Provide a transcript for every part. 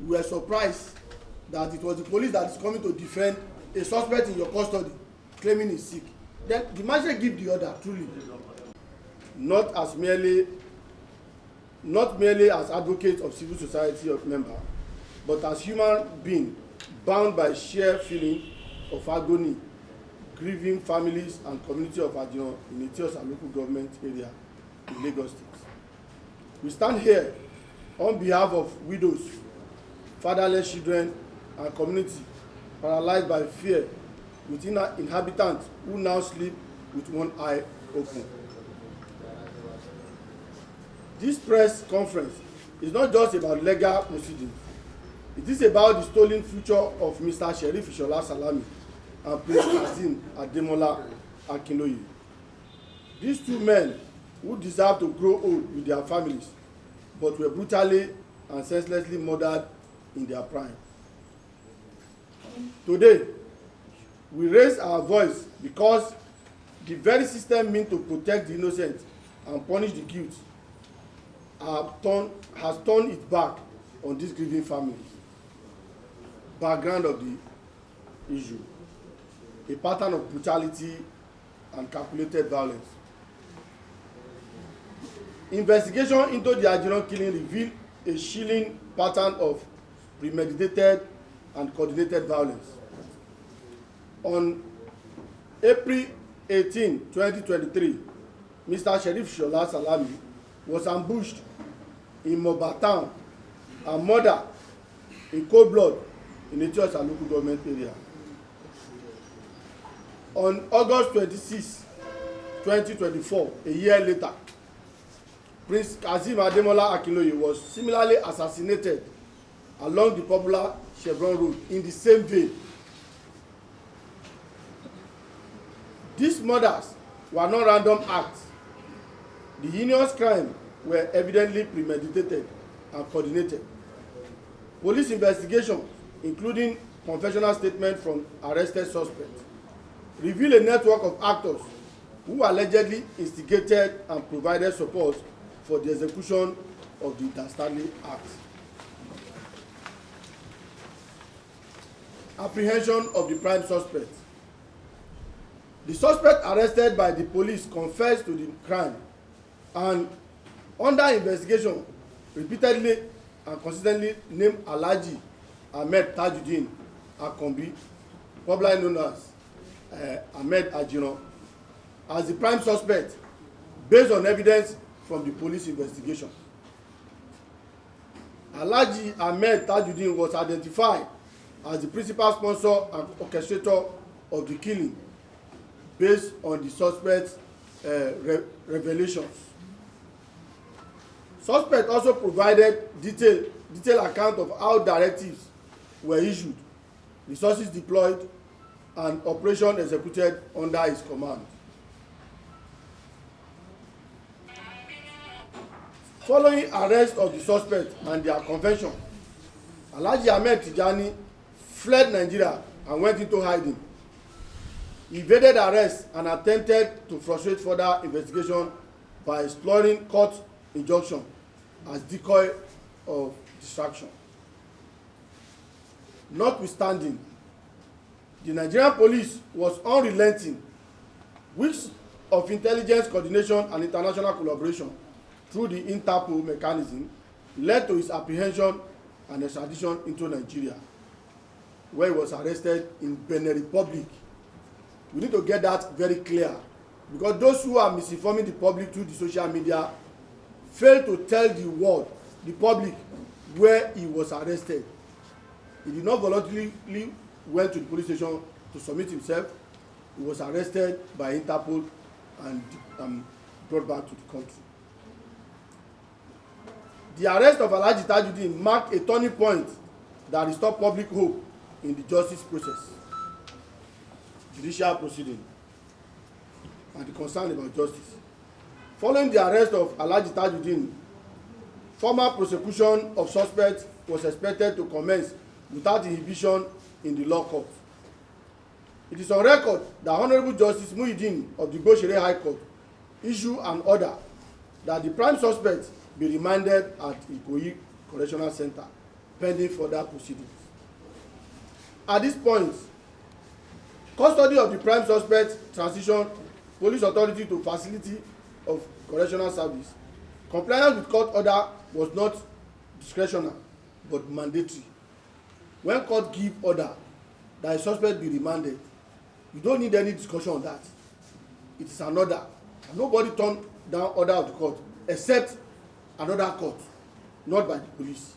we were surprised that it was the police that is coming to defend a suspect in your custody claiming he's sick. Then the magistrate give the order truly, not merely as advocates of civil society member, but as human being bound by shared feeling of agony, grieving families and community of Ajiran in Eti-Osa local government area in Lagos State. We stand here on behalf of widows, fatherless children, and community paralyzed by fear with inhabitants who now sleep with one eye open. This press conference is not just about legal proceedings. It is about the stolen future of Mr. Sheriff Ishola Salami and Prince Kazeem Ademola Akinloye. These two men who deserve to grow old with their families but were brutally and senselessly murdered in their prime. Today, we raise our voice because the very system meant to protect the innocent and punish the guilty has turned its back on these grieving families. Background of the issue: a pattern of brutality and calculated violence. Investigation into the Ajiran killing revealed a chilling pattern of premeditated and coordinated violence. On April 18, 2023, Mr. Sheriff Ishola Salami was ambushed in Moba Town and murdered in cold blood in the Eti-Osa local government area. On August 26, 2024, a year later, Prince Kazeem Ademola Akinloye was similarly assassinated along the popular Chevron Road in the same vein. These murders were not random acts. The heinous crimes were evidently premeditated and coordinated. Police investigation, including confessional statements from arrested suspects, reveal a network of actors who allegedly instigated and provided support for the execution of the dastardly act. Apprehension of the prime suspect. The suspect arrested by the police confessed to the crime and, under investigation, repeatedly and consistently named Alhaji Ahmed Tajuddin Akanbi, popularly known as Ahmed Ajiran, as the prime suspect based on evidence from the police investigation. Alhaji Ahmed Tajuddin was identified as the principal sponsor and orchestrator of the killing based on the suspect's revelations. Suspect also provided detailed account of how directives were issued, resources deployed, and operation executed under his command. Following arrest of the suspect and their confession, Alhaji Ahmed Tijani fled Nigeria and went into hiding. He evaded arrest and attempted to frustrate further investigation by exploring court injunction as decoy of distraction. Notwithstanding, the Nigerian police was unrelenting. Weeks of intelligence coordination and international collaboration through the Interpol mechanism led to his apprehension and extradition into Nigeria, where he was arrested in Benin Republic. We need to get that very clear, because those who are misinforming the public through the social media fail to tell the world, the public, where he was arrested. He did not voluntarily went to the police station to submit himself. He was arrested by Interpol and brought back to the country. The arrest of Alhaji Tajuddin marked a turning point that restored public hope in the justice process, judicial proceeding, and the concern about justice. Following the arrest of Alhaji Tajuddin, formal prosecution of suspects was expected to commence without inhibition in the law court. It is on record that Honorable Justice Muhyiddin of the Goshere High Court issued an order that the prime suspect be remanded at Ikoyi Correctional Center pending further proceedings. At this point, custody of the prime suspect transition police authority to facility of correctional service. Compliance with court order was not discretional but mandatory. When court give order that a suspect be remanded, you don't need any discussion on that. It is an order. Nobody turn down order of the court except another court, not by the police,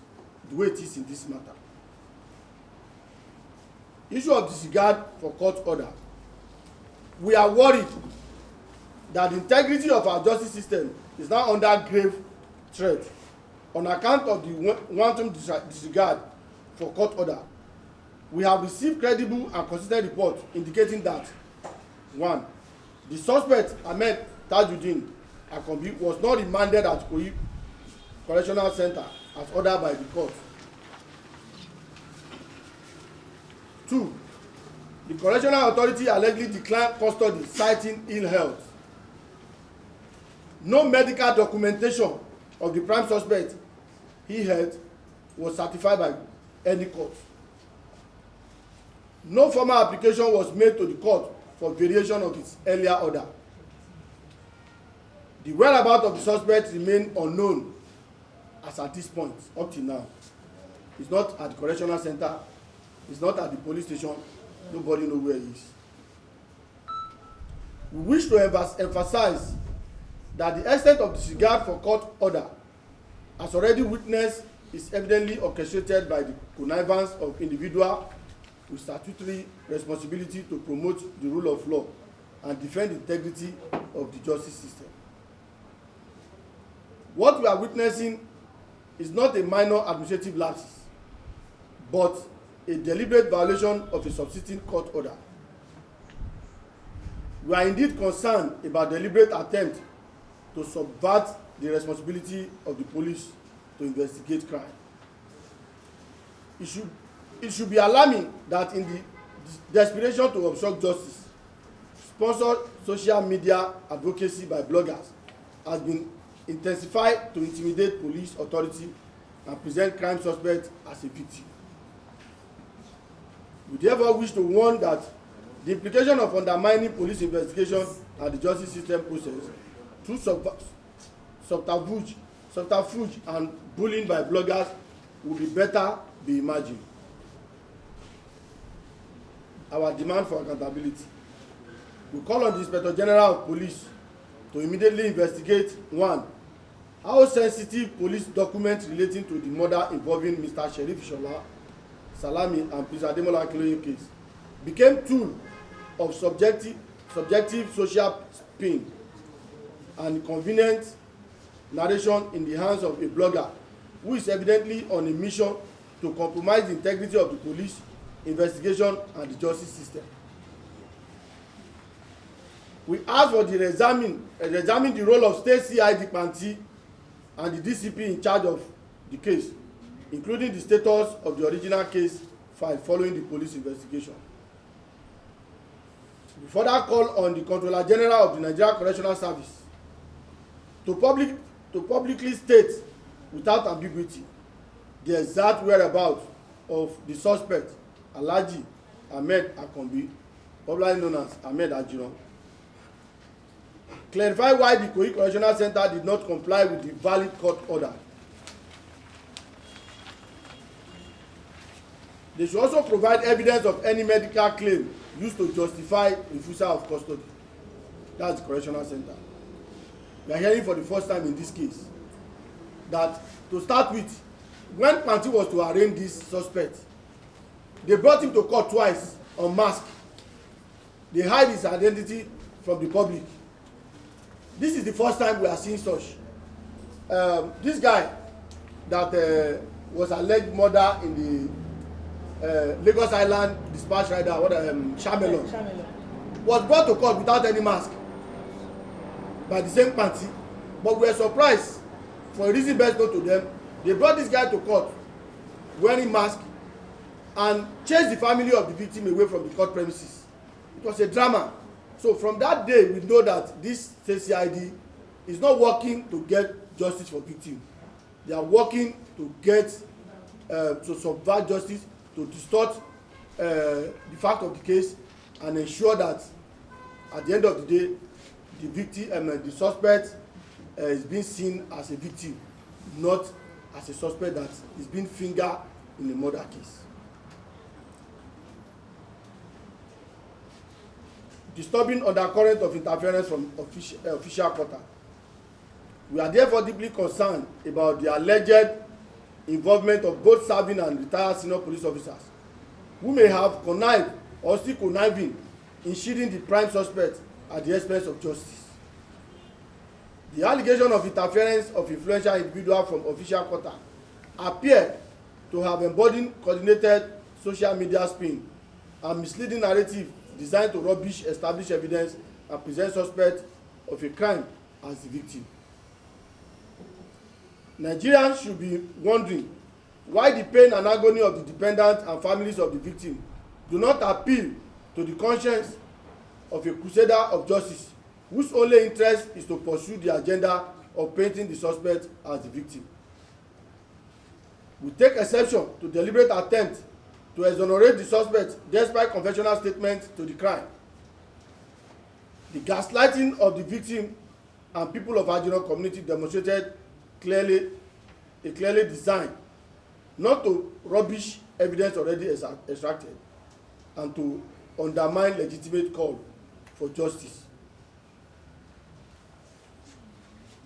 the way it is in this matter. Issue of disregard for court order. We are worried that the integrity of our justice system is now under grave threat on account of the wanton disregard for court order. We have received credible and consistent reports indicating that 1. The suspect Ahmed Tajuddin Akombi was not remanded at Koyi Correctional Center as ordered by the court. 2. The correctional authority allegedly declined custody citing ill health. No medical documentation of the prime suspect he had was certified by any court. No formal application was made to the court for variation of its earlier order. The whereabouts of the suspect remain unknown as at this point, up till now. It's not at the correctional center, it's not at the police station, nobody knows where he is. We wish to emphasize that the extent of disregard for court order, as already witnessed, is evidently orchestrated by the connivance of individuals with statutory responsibility to promote the rule of law and defend the integrity of the justice system. What we are witnessing is not a minor administrative lapse, but a deliberate violation of a subsisting court order. We are indeed concerned about deliberate attempt to subvert the responsibility of the police to investigate crime. It should be alarming that in the desperation to obstruct justice, sponsored social media advocacy by bloggers has been intensified to intimidate police authority and present crime suspects as a victim. We therefore wish to warn that the implication of undermining police investigation and the justice system process through subterfuge and bullying by bloggers would be better be imagined. Our demand for accountability. We call on the Inspector General of Police to immediately investigate 1. How sensitive police documents relating to the murder involving Mr. Sheriff Ishola, Salami, and Prince Ademola Akinloye case became tool of subjective social spin and convenient narration in the hands of a blogger who is evidently on a mission to compromise the integrity of the police investigation and the justice system. We ask for the examine the role of state CID Panti and the DCP in charge of the case, including the status of the original case file following the police investigation. We further call on the Controller General of the Nigeria Correctional Service to publicly state without ambiguity the exact whereabouts of the suspect Alhaji Ahmed Akombi, popularly known as Ahmed Ajiran. Clarify why the Kogi Correctional Center did not comply with the valid court order. They should also provide evidence of any medical claim used to justify refusal of custody. That's the Correctional Center. We are hearing for the first time in this case that, to start with, when Panti was to arraign this suspect, they brought him to court twice unmasked. They hide his identity from the public. This is the first time we are seeing such. This guy that was alleged murder in the Lagos Island dispatch rider, Shamelon, was brought to court without any mask by the same party. But we were surprised, for a reason best known to them. They brought this guy to court wearing mask and chased the family of the victim away from the court premises. It was a drama. So from that day, we know that this CID is not working to get justice for victims. They are working to get to subvert justice, to distort the fact of the case, and ensure that at the end of the day, the victim, the suspect, is being seen as a victim, not as a suspect that is being fingered in a murder case. Disturbing undercurrent of interference from official quarter. We are therefore deeply concerned about the alleged involvement of both serving and retired senior police officers who may have connived or still conniving in shielding the prime suspect at the expense of justice. The allegation of interference of influential individuals from official quarter appear to have embodied coordinated social media spin and misleading narrative designed to rubbish established evidence and present suspect of a crime as the victim. Nigerians should be wondering why the pain and agony of the dependent and families of the victim do not appeal to the conscience of a crusader of justice whose only interest is to pursue the agenda of painting the suspect as the victim. We take exception to deliberate attempt to exonerate the suspect despite confessional statements to the crime. The gaslighting of the victim and people of Ajiran community demonstrated clearly designed not to rubbish evidence already extracted and to undermine legitimate call for justice.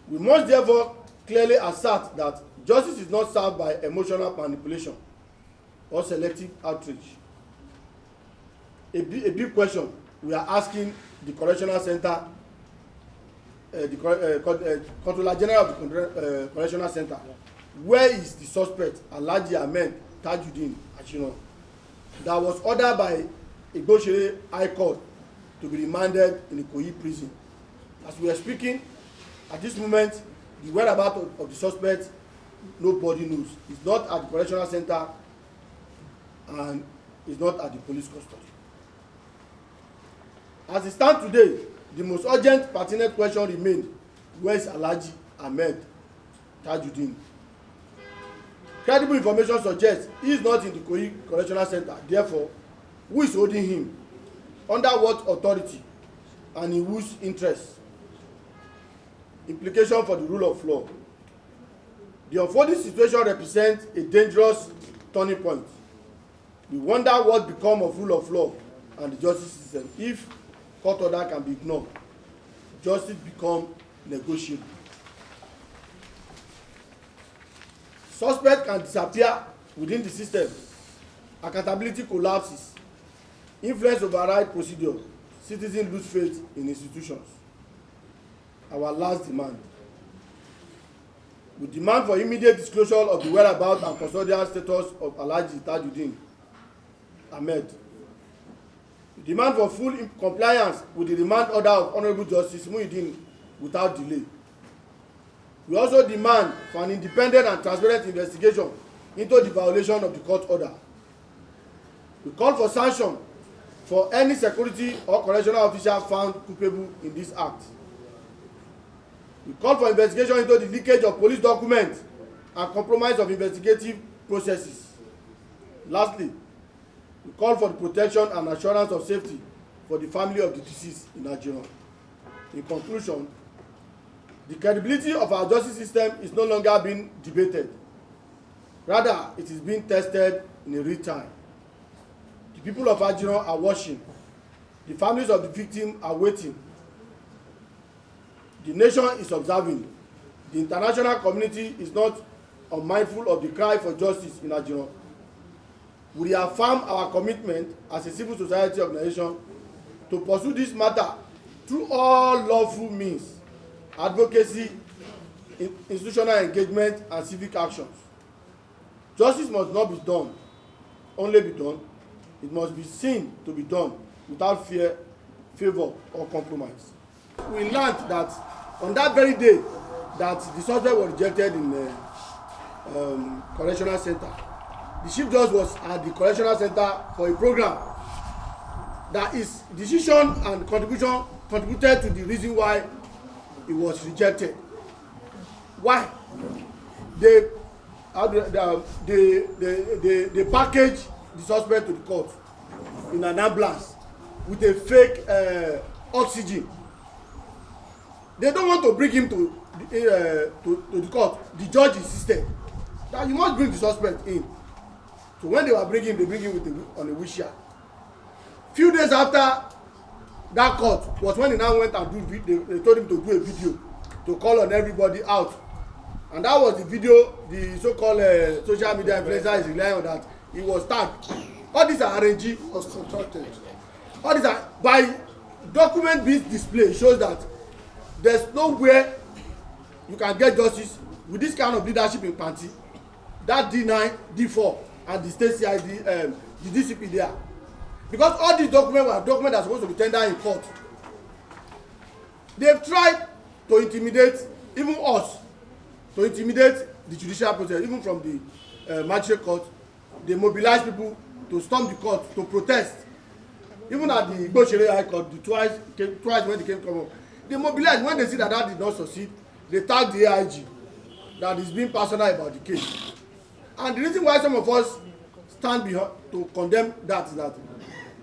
We must therefore clearly assert that justice is not served by emotional manipulation or selective outrage. A big question we are asking the correctional center, the Controller General of the Correctional Center, where is the suspect Alhaji Ahmed Tajuddin Ajiran that was ordered by Igboshire High Court to be remanded in the Ikoyi prison? As we are speaking, at this moment, the whereabouts of the suspect, nobody knows. He's not at the correctional center and is not at the police custody. As it stands today, the most urgent pertinent question remains: where is Alhaji Ahmed Tajuddin? Credible information suggests he is not in the Ikoyi Correctional Center. Therefore, who is holding him? Under what authority? And in whose interest? Implication for the rule of law. The unfolding situation represents a dangerous turning point. We wonder what become of rule of law and the justice system if court order can be ignored. Justice become negotiable. Suspect can disappear within the system. Accountability collapses. Influence override procedure. Citizens lose faith in institutions. Our last demand. We demand for immediate disclosure of the whereabouts and custodial status of Alhaji Tajuddin Ahmed. We demand for full compliance with the remand order of Honorable Justice Muhyiddin without delay. We also demand for an independent and transparent investigation into the violation of the court order. We call for sanction for any security or correctional official found culpable in this act. We call for investigation into the leakage of police documents and compromise of investigative processes. Lastly, we call for the protection and assurance of safety for the family of the deceased in Ajiran. In conclusion, the credibility of our justice system is no longer being debated. Rather, it is being tested in real time. The people of Ajiran are watching. The families of the victim are waiting. The nation is observing. The international community is not unmindful of the cry for justice in Ajiran. We reaffirm our commitment as a civil society organization to pursue this matter through all lawful means: advocacy, institutional engagement, and civic actions. Justice must not be done, only be done. It must be seen to be done without fear, favor, or compromise. We learned that on that very day that the suspect was rejected in the correctional center, the chief judge was at the correctional center for a program that his decision and contribution contributed to the reason why he was rejected. Why? They they package the suspect to the court in an ambulance with a fake oxygen. They don't want to bring him to the court. The judge insisted that you must bring the suspect in. So when they were bringing him, they bring him on a wheelchair. Few days after that court was when he now went and they told him to do a video to call on everybody out. And that was the video the so-called social media influencer is relying on, that he was tagged. All these are RNG. Was contracted. All these are, by document being displayed, shows that there's nowhere you can get justice with this kind of leadership in Panti. That D9, D4, and the state CID, the DCP there. Because all these documents were documents that are supposed to be tendered in court. They've tried to intimidate even us, to intimidate the judicial process, even from the magistrate court. They mobilize people to storm the court, to protest. Even at the Igbosere High Court, twice when they came to come up, they mobilized. When they see that did not succeed, they tagged the AIG that is being personal about the case. And the reason why some of us stand behind to condemn that is that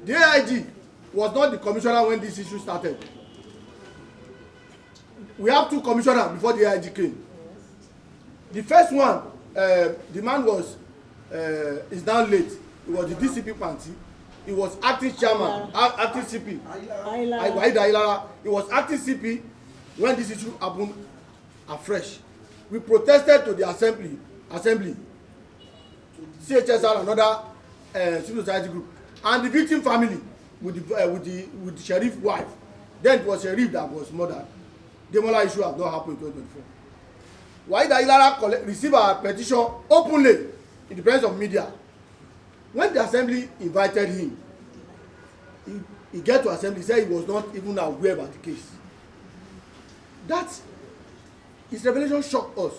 the AIG was not the commissioner when this issue started. We have two commissioners before the AIG came. The first one, the man is now late. It was the DCP Panti. He was acting chairman, acting CP. Iroele. He was acting CP when this issue happened afresh. We protested to the assembly, CHSR and other civil society group, and the victim family with the sheriff wife. Then it was sheriff that was murdered. Ademola issue has not happened in 2024. Iroele received a petition openly in the presence of media. When the assembly invited him, he get to assembly, said he was not even aware about the case. That his revelation shocked us.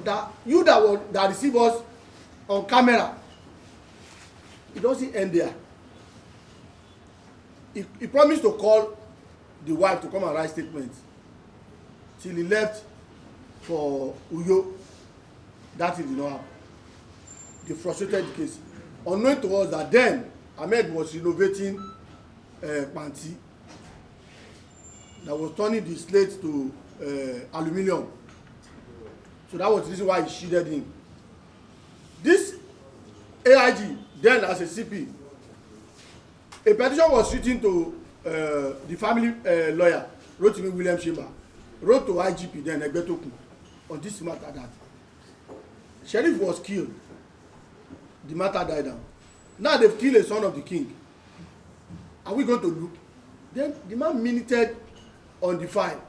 That you that receive us on camera, it doesn't end there. He promised to call the wife to come and write statements till he left for Uyo. That did not happen. They frustrated the case. Unknown to us that then Ahmed was renovating Panti, that was turning the slate to aluminium. So that was the reason why he shielded him. This AIG, then as a CP, a petition was written to the family lawyer, wrote to me, William Sheba, wrote to IGP, then Egbetoku, on this matter that Sheriff was killed. The matter died down. Now they've killed a son of the king. Are we going to look? Then the man minuted on the file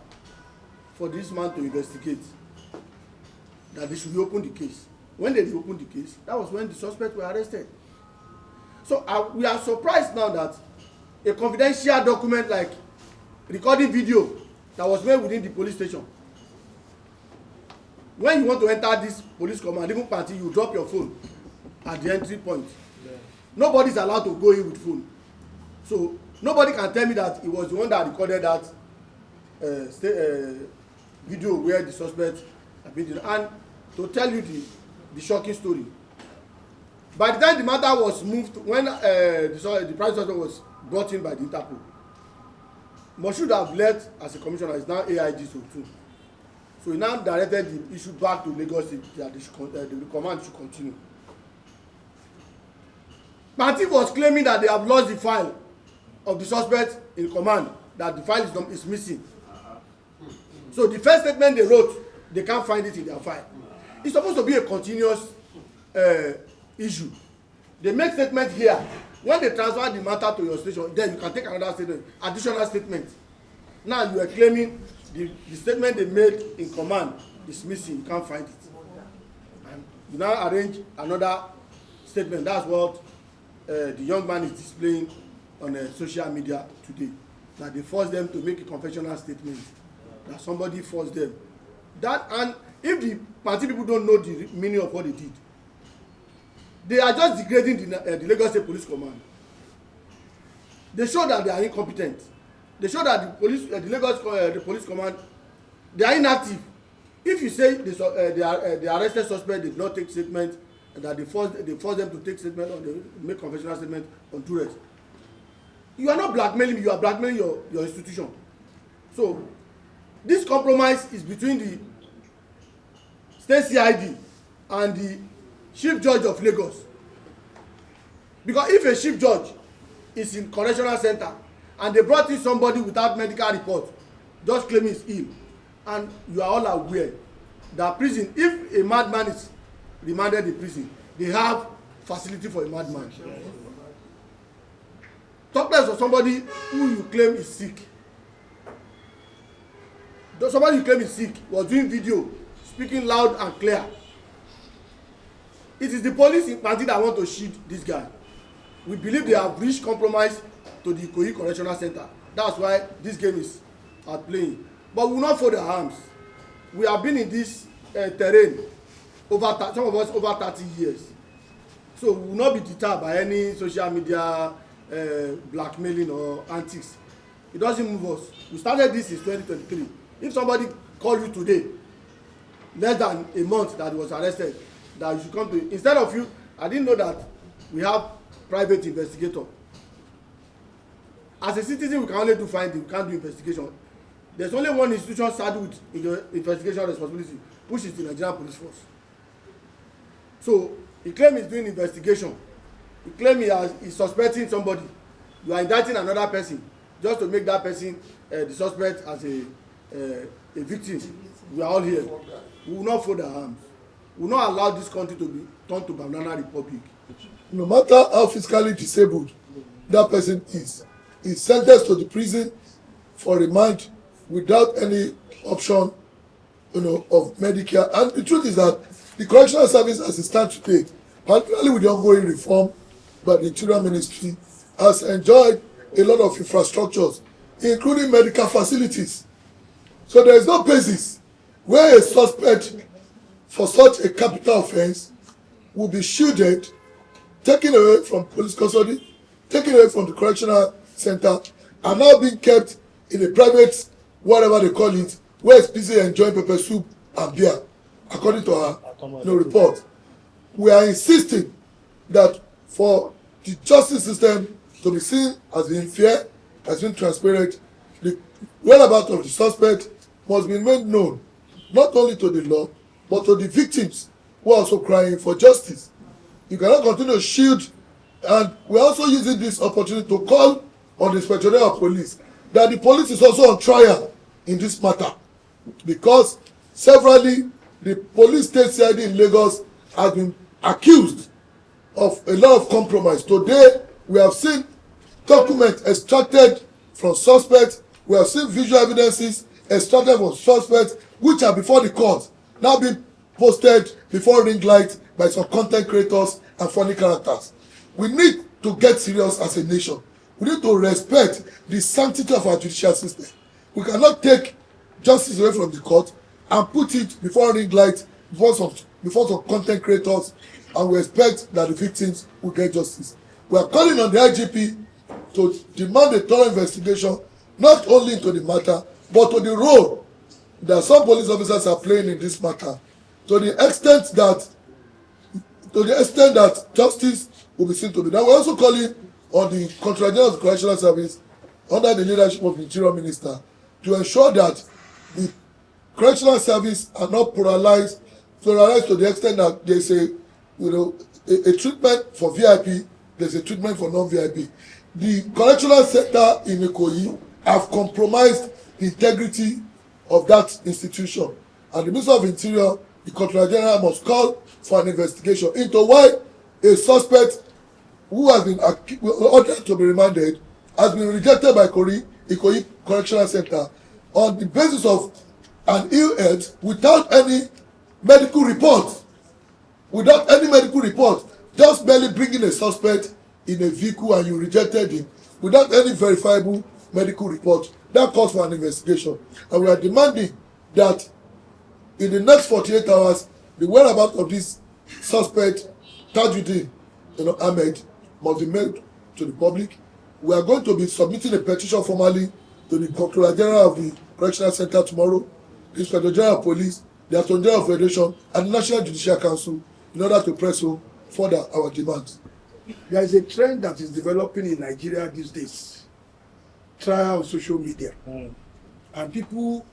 for this man to investigate, that they should reopen the case. When they reopened the case, that was when the suspects were arrested. So we are surprised now that a confidential document like recording video that was made within the police station, when you want to enter this police command, even party, you drop your phone at the entry point. Yeah. Nobody is allowed to go in with phone. So nobody can tell me that it was the one that recorded that video where the suspect had been. And to tell you the shocking story, by the time the matter was moved, when the prime suspect was brought in by the Interpol, Moshood have left as a commissioner, is now AIG so too. So he now directed the issue back to Lagos State that the command should continue. Panti was claiming that they have lost the file of the suspect in command, that the file is missing. So the first statement they wrote, they can't find it in their file. It's supposed to be a continuous issue. They make statement here. When they transfer the matter to your station, then you can take another statement, additional statement. Now you are claiming the statement they made in command is missing, you can't find it. And you now arrange another statement. That's what the young man is displaying on social media today. That they forced them to make a confessional statement. That somebody forced them. That, and if the party people don't know the meaning of what they did, they are just degrading the Lagos State Police Command. They show that they are incompetent. They show that the police Command, they are inactive. If you say the arrested suspect did not take statement and that they force them to take statement or they make confessional statement on duress, you are not blackmailing me, you are blackmailing your institution. So this compromise is between the state CID and the chief judge of Lagos. Because if a chief judge is in correctional center and they brought in somebody without medical report just claiming he's ill, and you are all aware that prison, if a madman is remanded in prison, they have facility for a madman. Talk less of somebody who you claim is sick. Somebody you claim is sick was doing video, speaking loud and clear. It is the police in Panti that want to shield this guy. We believe they have reached compromise to the Ikoyi Correctional Center. That's why this game is at playing. But we will not fold our arms. We have been in this terrain some of us over 30 years. So we will not be deterred by any social media blackmailing or antics. It doesn't move us. We started this in 2023. If somebody call you today, less than a month that he was arrested, that you should come to, instead of you, I didn't know that we have private investigator. As a citizen, we can only do finding, we can't do investigation. There's only one institution saddled with the investigation responsibility, which is the Nigerian police force. So he claims he's doing investigation. He claims he's suspecting somebody. You are indicting another person just to make that person the suspect as a victim. We are all here. We will not fold our arms. We will not allow this country to be turned to banana republic. No matter how physically disabled that person is sentenced to the prison for remand without any option, of Medicare. And the truth is that the correctional service, as it stands today, particularly with the ongoing reform by the Interior Ministry, has enjoyed a lot of infrastructures, including medical facilities. So there is no basis where a suspect for such a capital offence will be shielded, taken away from police custody, taken away from the correctional center, and now being kept in a private, whatever they call it, where it's busy enjoying pepper soup and beer, according to our report. We are insisting that for the justice system to be seen as being fair, as being transparent, the whereabouts of the suspect must be made known, not only to the law, but to the victims who are also crying for justice. You cannot continue to shield, and we're also using this opportunity to call on the Inspector of Police that the police is also on trial in this matter, because severally the police state CID in Lagos has been accused of a lot of compromise. Today we have seen documents extracted from suspects, we have seen visual evidences extracted from suspects which are before the court, now being posted before ring light by some content creators and funny characters. We need to get serious as a nation. We need to respect the sanctity of our judicial system. We cannot take justice away from the court and put it before ring light, before some content creators, and we expect that the victims will get justice. We are calling on the IGP to demand a thorough investigation, not only into the matter, but to the role that some police officers are playing in this matter, to the extent that justice will be seen to be done. We are also calling on the Controller General of the Correctional Service, under the leadership of the Interior Minister, to ensure that the correctional service are not paralyzed to the extent that there is a treatment for VIP, there's a treatment for non-VIP. The correctional center in Ikoyi have compromised the integrity of that institution, and the Minister of Interior, the Controller General, must call for an investigation into why a suspect who has been ordered to be remanded has been rejected by Ikoyi Correctional Center on the basis of an ill health without any medical report. Just barely bringing a suspect in a vehicle and you rejected him without any verifiable medical report. That calls for an investigation. And we are demanding that in the next 48 hours, the whereabouts of this suspect, Tajuddin Ahmed, must be made to the public. We are going to be submitting a petition formally to the Controller General of the Correctional Center tomorrow, the Inspector General of Police, the Attorney General of Federation, and the National Judicial Council in order to press on further our demands. There is a trend that is developing in Nigeria these days. Trial on social media. And people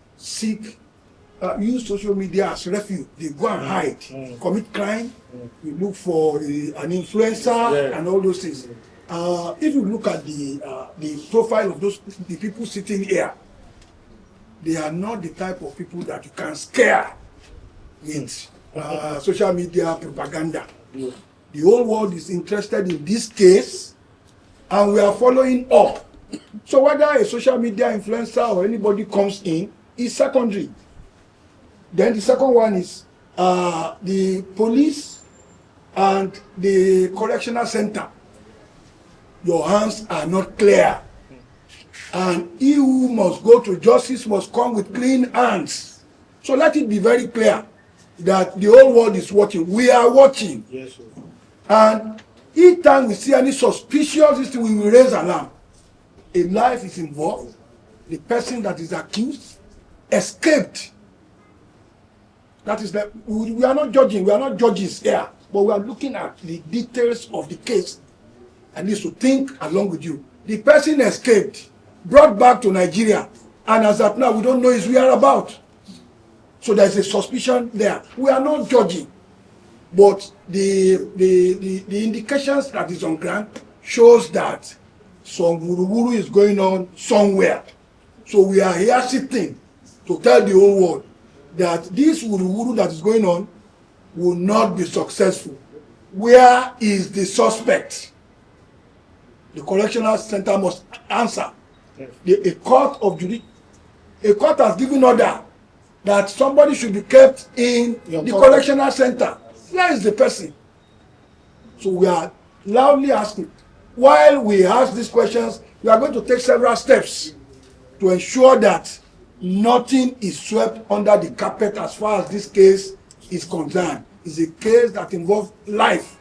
use social media as refuge. They go and hide, commit crime, we look for an influencer and all those things. If you look at the profile of the people sitting here, they are not the type of people that you can scare with social media propaganda. The whole world is interested in this case, and we are following up. So whether a social media influencer or anybody comes in is secondary. Then the second one is the police and the correctional center. Your hands are not clear. And he who must go to justice must come with clean hands. So let it be very clear that the whole world is watching. We are watching. Yes, sir. And each time we see any suspicious thing, we will raise alarm. A life is involved. The person that is accused escaped. That is that we are not judging, we are not judges here, but we are looking at the details of the case and need to think along with you. The person escaped, brought back to Nigeria, and as at now we don't know his whereabouts. So there is a suspicion there. We are not judging, but the indications that is on ground shows that some wuru-wuru is going on somewhere. So we are here sitting to tell the whole world that this wuru-wuru that is going on will not be successful. Where is the suspect? The correctional center must answer. A court has given order that somebody should be kept in the correctional center. Where is the person? So we are loudly asking. While we ask these questions, we are going to take several steps to ensure that nothing is swept under the carpet as far as this case is concerned. It's a case that involves life.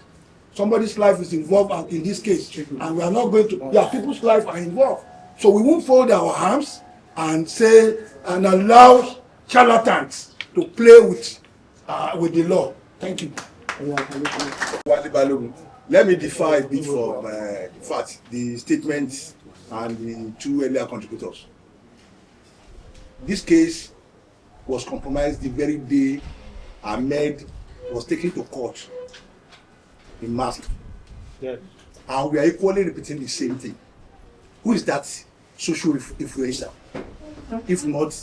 Somebody's life is involved in this case, and we are not going to, people's lives are involved. So we won't fold our arms and say, and allow charlatans to play with the law. Thank you. Let me differ a bit from the statements and the two earlier contributors. This case was compromised the very day Ahmed was taken to court in mask. Yes. And we are equally repeating the same thing. Who is that social influencer? If not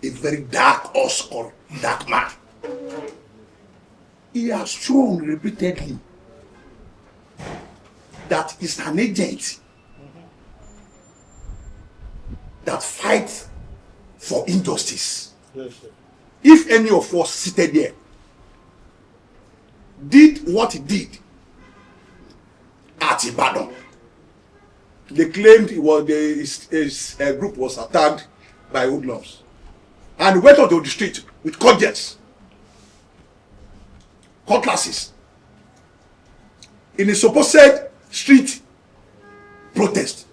a very dark horse or dark man. He has shown repeatedly that he's an agent that fights for injustice. Yes, sir. If any of us seated here did what he did at Ibadan, they claimed his group was attacked by hoodlums, and he went onto the street with cudgels, cutlasses, in a supposed street protest.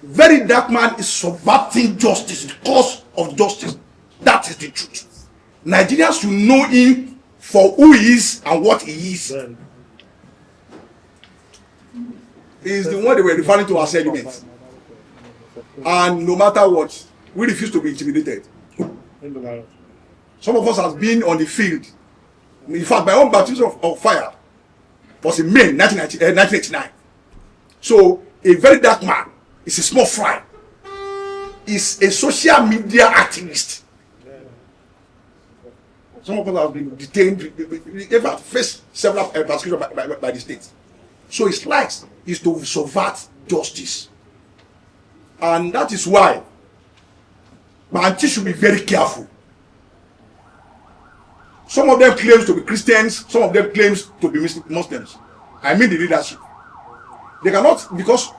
Very dark man is subverting justice, the cause of justice. That is the truth. Nigerians should know him for who he is and what he is. He is the one they were referring to as elements. And no matter what, we refuse to be intimidated. Some of us have been on the field. In fact, my own baptism of fire was in May 1989. So, a very dark man is a small fry. Is a social media activist. Some of us have been detained, ever faced several persecutions by the state. So his likes is to subvert justice. And that is why Banti should be very careful. Some of them claims to be Christians, some of them claims to be Muslims. I mean the leadership. They cannot, because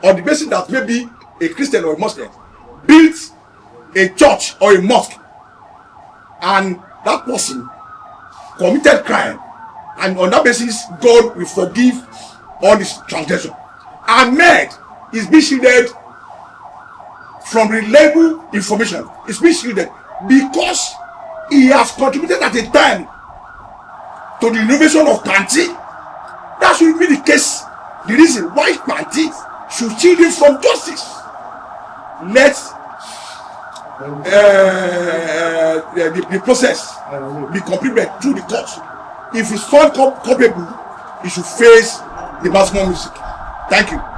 on the basis that maybe a Christian or a Muslim built a church or a mosque and that person committed crime, and on that basis God will forgive all his transgression. Ahmed is being shielded from reliable information. It's being shielded. because he has contributed at a time to the innovation of panty. That should be the case. The reason why panty should shield him from justice. Let the process be completed through the court. If he's found culpable, he should face the maximum music. Thank you.